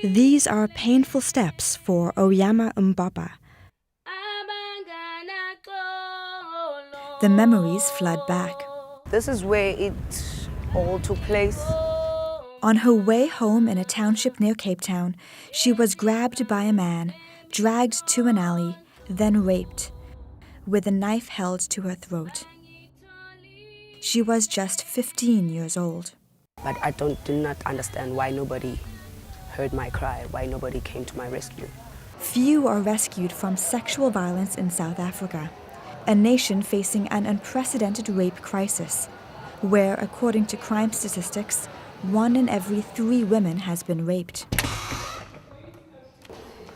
These are painful steps for Oyama Mbapa. The memories flood back. This is where it all took place. On her way home in a township near Cape Town, she was grabbed by a man, dragged to an alley, then raped, with a knife held to her throat. She was just 15 years old. But I do not understand why nobody heard my cry, why nobody came to my rescue. Few are rescued from sexual violence in South Africa, a nation facing an unprecedented rape crisis, where, according to crime statistics, 1 in every 3 women has been raped.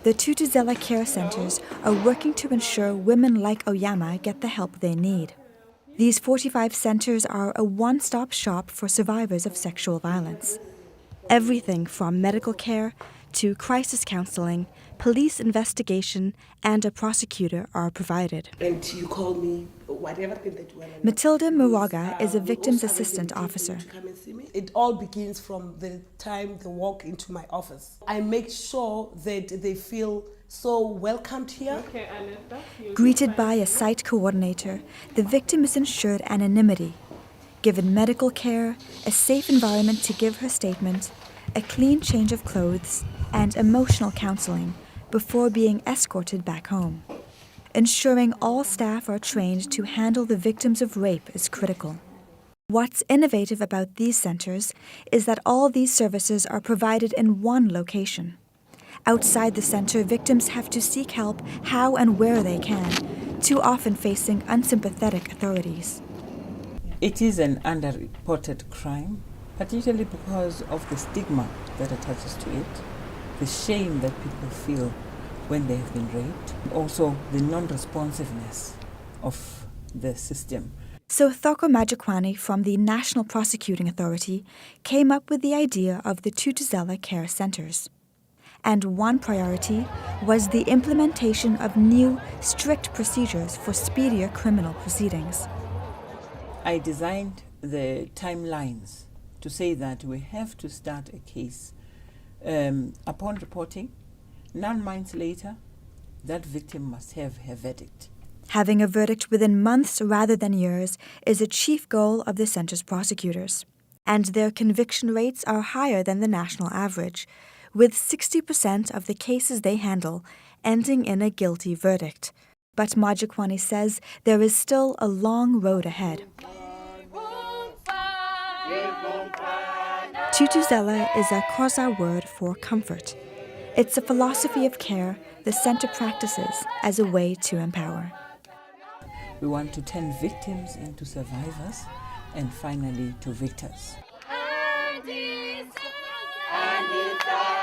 The Thuthuzela Care Centers are working to ensure women like Oyama get the help they need. These 45 centers are a one-stop shop for survivors of sexual violence. Everything from medical care to crisis counseling, police investigation, and a prosecutor are provided. And you call me whatever thing that you want. Matilda Muraga is a victim's assistant officer. It all begins from the time they walk into my office. I make sure that they feel so welcomed here. Okay, Aneta, Greeted by a site coordinator, the victim is ensured anonymity, given medical care, a safe environment to give her statement, a clean change of clothes, and emotional counseling before being escorted back home. Ensuring all staff are trained to handle the victims of rape is critical. What's innovative about these centers is that all these services are provided in one location. Outside the center, victims have to seek help how and where they can, too often facing unsympathetic authorities. It is an underreported crime, particularly because of the stigma that attaches to it, the shame that people feel when they have been raped, also the non-responsiveness of the system. So Thoko Majikwani from the National Prosecuting Authority came up with the idea of the Thuthuzela Care Centers. And one priority was the implementation of new, strict procedures for speedier criminal proceedings. I designed the timelines to say that we have to start a case upon reporting. 9 months later, that victim must have her verdict. Having a verdict within months rather than years is a chief goal of the center's prosecutors. And their conviction rates are higher than the national average, with 60% of the cases they handle ending in a guilty verdict. But Majikwani says there is still a long road ahead. Thuthuzela is a Xhosa word for comfort. It's a philosophy of care the center practices as a way to empower. We want to turn victims into survivors and finally to victors. Anita.